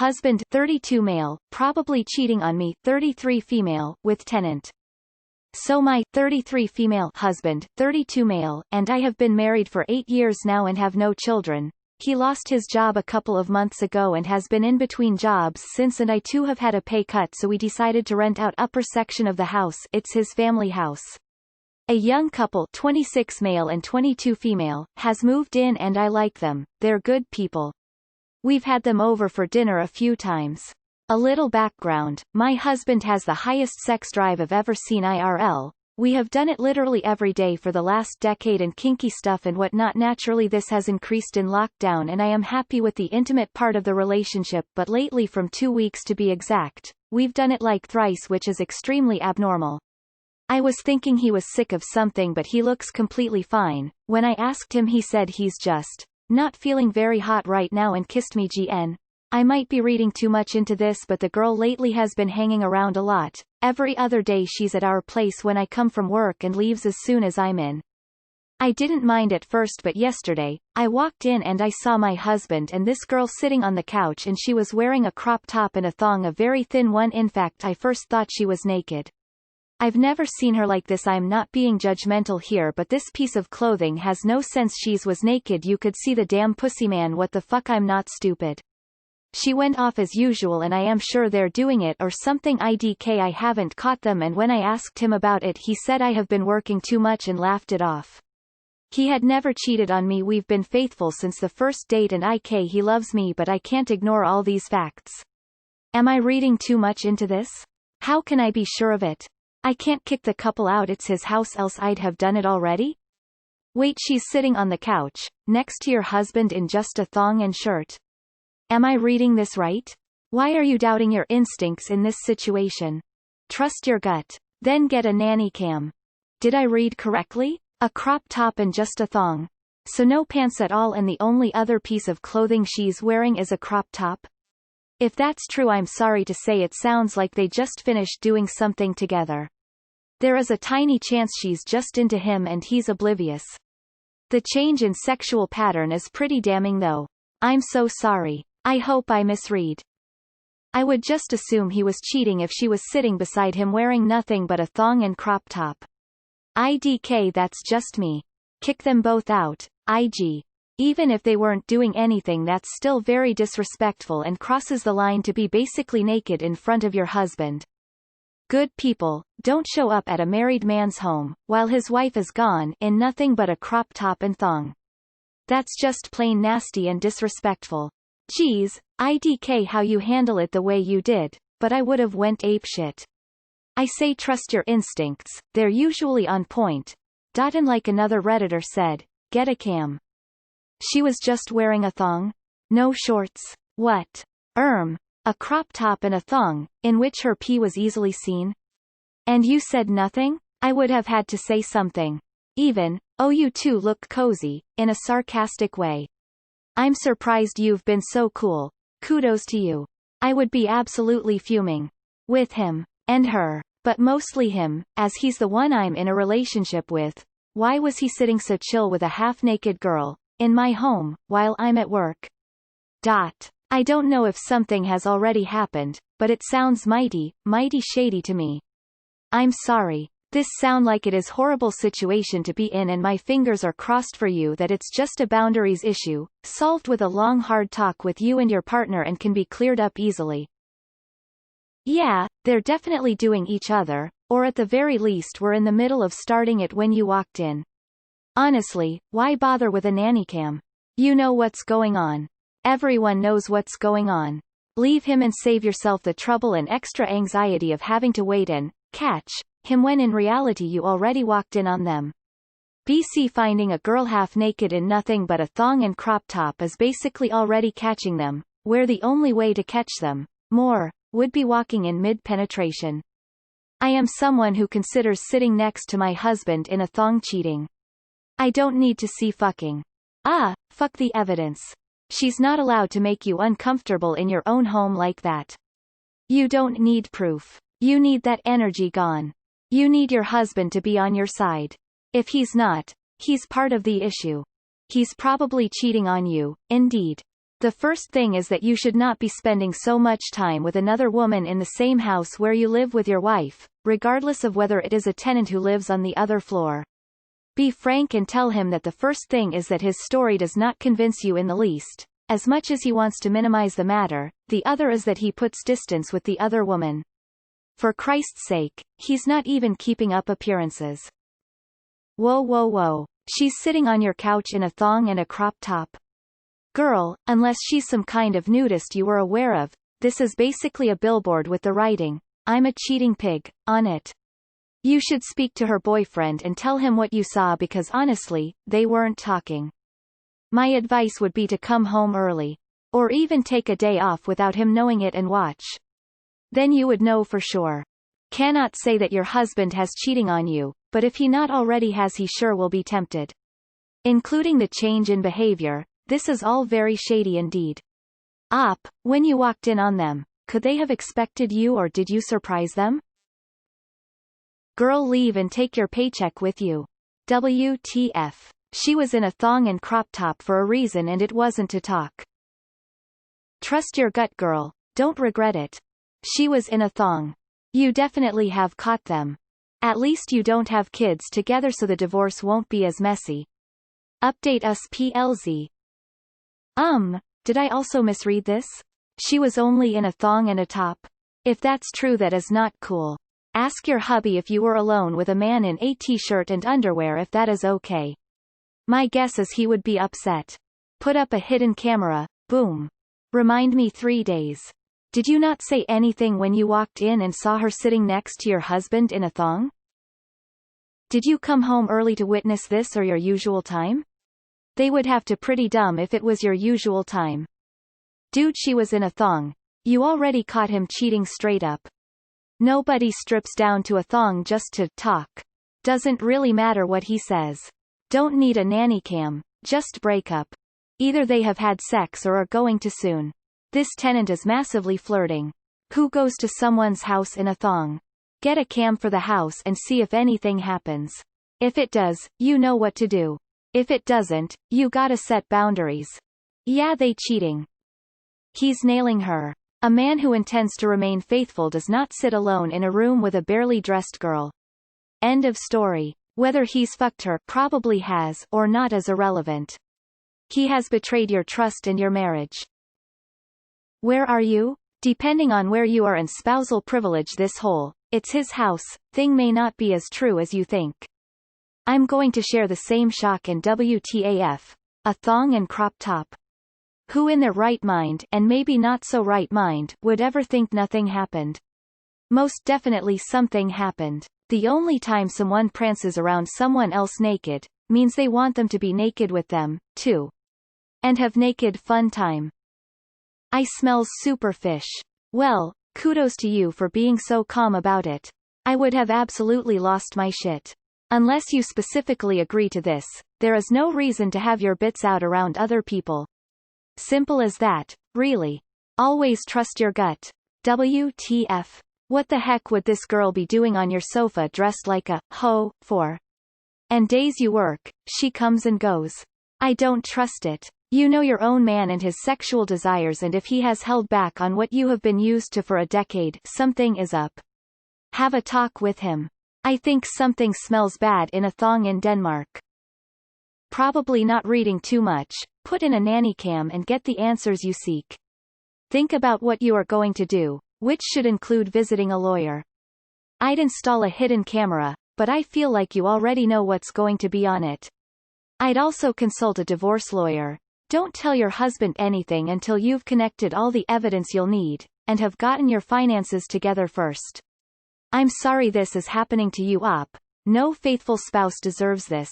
husband 32 male, probably cheating on me 33 female, with tenant. So my 33 female husband 32 male, and I have been married for 8 years now and have no children. He lost his job a couple of months ago and has been in between jobs since, and I too have had a pay cut, so we decided to rent out upper section of the house. It's his family house. A young couple 26 male and 22 female, has moved in and I like them, they're good people. We've had them over for dinner a few times. A little background, my husband has the highest sex drive I've ever seen IRL. We have done it literally every day for the last decade and kinky stuff and whatnot. Naturally this has increased in lockdown and I am happy with the intimate part of the relationship, but lately, from 2 weeks to be exact, we've done it like thrice, which is extremely abnormal. I was thinking he was sick of something, but he looks completely fine. When I asked him, he said he's just not feeling very hot right now and kissed me. GN. I might be reading too much into this, but the girl lately has been hanging around a lot. Every other day she's at our place when I come from work and leaves as soon as I'm in. I didn't mind at first, but yesterday, I walked in and I saw my husband and this girl sitting on the couch, and she was wearing a crop top and a thong, a very thin one. In fact, I first thought she was naked. I've never seen her like this. I'm not being judgmental here, but this piece of clothing has no sense. She's was naked. You could see the damn pussy, man. What the fuck? I'm not stupid. She went off as usual and I am sure they're doing it or something. IDK, I haven't caught them, and when I asked him about it he said I have been working too much and laughed it off. He had never cheated on me. We've been faithful since the first date and he loves me, but I can't ignore all these facts. Am I reading too much into this? How can I be sure of it? I can't kick the couple out. It's his house, else I'd have done it already. Wait, she's sitting on the couch, next to your husband in just a thong and shirt. Am I reading this right? Why are you doubting your instincts in this situation? Trust your gut. Then get a nanny cam. Did I read correctly? A crop top and just a thong. So no pants at all, and the only other piece of clothing she's wearing is a crop top? If that's true, I'm sorry to say it sounds like they just finished doing something together. There is a tiny chance she's just into him and he's oblivious. The change in sexual pattern is pretty damning though. I'm so sorry. I hope I misread. I would just assume he was cheating if she was sitting beside him wearing nothing but a thong and crop top. IDK, that's just me. Kick them both out. IG. Even if they weren't doing anything, that's still very disrespectful and crosses the line to be basically naked in front of your husband. Good people, don't show up at a married man's home, while his wife is gone, in nothing but a crop top and thong. That's just plain nasty and disrespectful. Geez, IDK, how you handle it the way you did, but I would have went apeshit. I say trust your instincts, they're usually on point. And like another Redditor said, get a cam. She was just wearing a thong? No shorts? What? A crop top and a thong, in which her pee was easily seen? And you said nothing? I would have had to say something. Even, oh, you two look cozy, in a sarcastic way. I'm surprised you've been so cool. Kudos to you. I would be absolutely fuming. With him. And her. But mostly him, as he's the one I'm in a relationship with. Why was he sitting so chill with a half-naked girl, in my home, while I'm at work? I don't know if something has already happened, but it sounds mighty shady to me. I'm sorry. This sound like it is horrible situation to be in, and my fingers are crossed for you that it's just a boundaries issue, solved with a long hard talk with you and your partner and can be cleared up easily. Yeah, they're definitely doing each other, or at the very least were in the middle of starting it when you walked in. Honestly, why bother with a nanny cam? You know what's going on. Everyone knows what's going on. Leave him and save yourself the trouble and extra anxiety of having to wait and catch him when in reality you already walked in on them. BC, finding a girl half naked in nothing but a thong and crop top is basically already catching them, where the only way to catch them would be walking in mid-penetration. I am someone who considers sitting next to my husband in a thong cheating. I don't need to see fucking. Fuck the evidence. She's not allowed to make you uncomfortable in your own home like that. You don't need proof. You need that energy gone. You need your husband to be on your side. If he's not, he's part of the issue. He's probably cheating on you, indeed. The first thing is that you should not be spending so much time with another woman in the same house where you live with your wife, regardless of whether it is a tenant who lives on the other floor. Be frank and tell him that the first thing is that his story does not convince you in the least. As much as he wants to minimize the matter, the other is that he puts distance with the other woman. For Christ's sake, he's not even keeping up appearances. Whoa whoa whoa. She's sitting on your couch in a thong and a crop top. Girl, unless she's some kind of nudist you were aware of, this is basically a billboard with the writing, "I'm a cheating pig," on it. You should speak to her boyfriend and tell him what you saw because honestly, they weren't talking. My advice would be to come home early. Or even take a day off without him knowing it and watch. Then you would know for sure. Cannot say that your husband has cheating on you, but if he not already has he sure will be tempted. Including the change in behavior, this is all very shady indeed. When you walked in on them, could they have expected you or did you surprise them? Girl, leave and take your paycheck with you. WTF. She was in a thong and crop top for a reason and it wasn't to talk. Trust your gut, girl, don't regret it. She was in a thong. You definitely have caught them. At least you don't have kids together so the divorce won't be as messy. Update us PLZ. Did I also misread this? She was only in a thong and a top? If that's true that is not cool. Ask your hubby if you were alone with a man in a t-shirt and underwear if that is okay. My guess is he would be upset. Put up a hidden camera, boom. Remind me 3 days. Did you not say anything when you walked in and saw her sitting next to your husband in a thong? Did you come home early to witness this or your usual time? They would have to pretty dumb if it was your usual time. Dude, she was in a thong. You already caught him cheating straight up. Nobody strips down to a thong just to talk. Doesn't really matter what he says. Don't need a nanny cam, just break up. Either they have had sex or are going to soon. This tenant is massively flirting. Who goes to someone's house in a thong? Get a cam for the house and see if anything happens. If it does, you know what to do. If it doesn't, you gotta set boundaries. Yeah, they cheating. He's nailing her. A man who intends to remain faithful does not sit alone in a room with a barely dressed girl. End of story. Whether he's fucked her, probably has, or not is irrelevant. He has betrayed your trust and your marriage. Where are you? Depending on where you are and spousal privilege, this whole, it's his house, thing may not be as true as you think. I'm going to share the same shock and WTAF. A thong and crop top. Who in their right mind, and maybe not so right mind, would ever think nothing happened? Most definitely something happened. The only time someone prances around someone else naked, means they want them to be naked with them, too. And have naked fun time. I smells super fish. Well, kudos to you for being so calm about it. I would have absolutely lost my shit. Unless you specifically agree to this, there is no reason to have your bits out around other people. Simple as that, really. Always trust your gut. WTF. What the heck would this girl be doing on your sofa dressed like a hoe for? And days you work, she comes and goes. I don't trust it. You know your own man and his sexual desires, and if he has held back on what you have been used to for a decade, something is up. Have a talk with him. I think something smells bad in a thong in Denmark. Probably not reading too much. Put in a nanny cam and get the answers you seek. Think about what you are going to do, which should include visiting a lawyer. I'd install a hidden camera, but I feel like you already know what's going to be on it. I'd also consult a divorce lawyer. Don't tell your husband anything until you've connected all the evidence you'll need, and have gotten your finances together first. I'm sorry this is happening to you. No faithful spouse deserves this.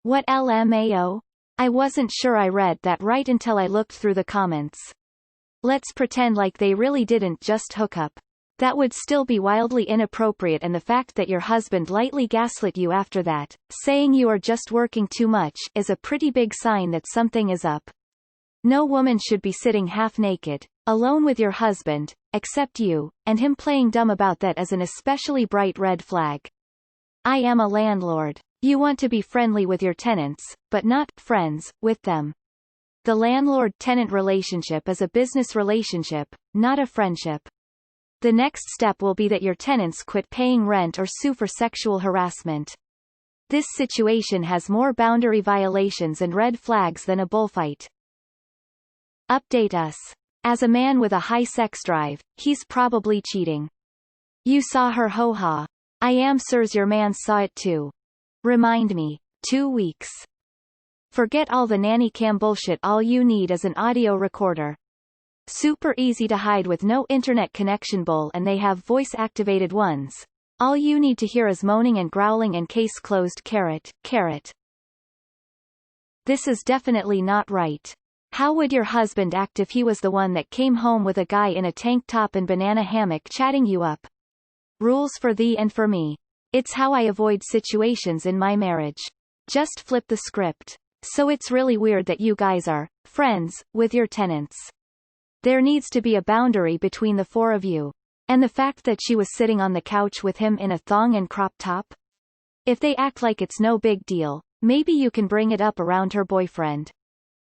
What LMAO? I wasn't sure I read that right until I looked through the comments. Let's pretend like they really didn't just hook up. That would still be wildly inappropriate, and the fact that your husband lightly gaslit you after that, saying you are just working too much, is a pretty big sign that something is up. No woman should be sitting half naked, alone with your husband, except you, and him playing dumb about that is an especially bright red flag. I am a landlord. You want to be friendly with your tenants, but not friends with them. The landlord-tenant relationship is a business relationship, not a friendship. The next step will be that your tenants quit paying rent or sue for sexual harassment. This situation has more boundary violations and red flags than a bullfight. Update us. As a man with a high sex drive, he's probably cheating. You saw her ho-ha. I am sirs your man saw it too. Remind me. 2 weeks. Forget all the nanny cam bullshit, all you need is an audio recorder. Super easy to hide with no internet connection bull, and they have voice-activated ones. All you need to hear is moaning and growling and case closed. Carrot. This is definitely not right. How would your husband act if he was the one that came home with a guy in a tank top and banana hammock chatting you up? Rules for thee and for me. It's how I avoid situations in my marriage. Just flip the script. So it's really weird that you guys are friends with your tenants. There needs to be a boundary between the four of you. And the fact that she was sitting on the couch with him in a thong and crop top? If they act like it's no big deal, maybe you can bring it up around her boyfriend.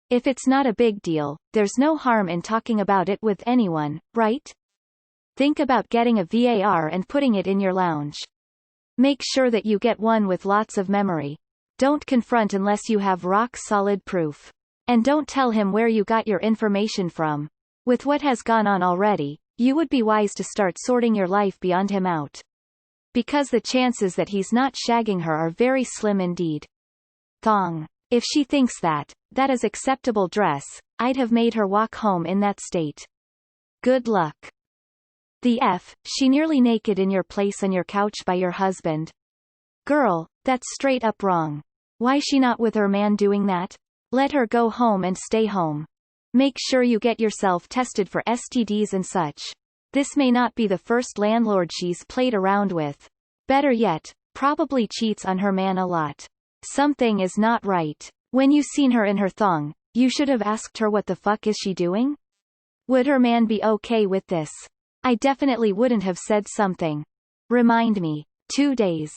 If it's not a big deal, there's no harm in talking about it with anyone, right? Think about getting a VAR and putting it in your lounge. Make sure that you get one with lots of memory. Don't confront unless you have rock-solid proof. And don't tell him where you got your information from. With what has gone on already, you would be wise to start sorting your life beyond him out. Because the chances that he's not shagging her are very slim indeed. Thong. If she thinks that is acceptable dress, I'd have made her walk home in that state. Good luck. The F, she nearly naked in your place on your couch by your husband. Girl, that's straight up wrong. Why she not with her man doing that? Let her go home and stay home. Make sure you get yourself tested for STDs and such. This may not be the first landlord she's played around with. Better yet, probably cheats on her man a lot. Something is not right. When you seen her in her thong, you should have asked her what the fuck is she doing? Would her man be okay with this? I definitely wouldn't have said something. Remind me. 2 days.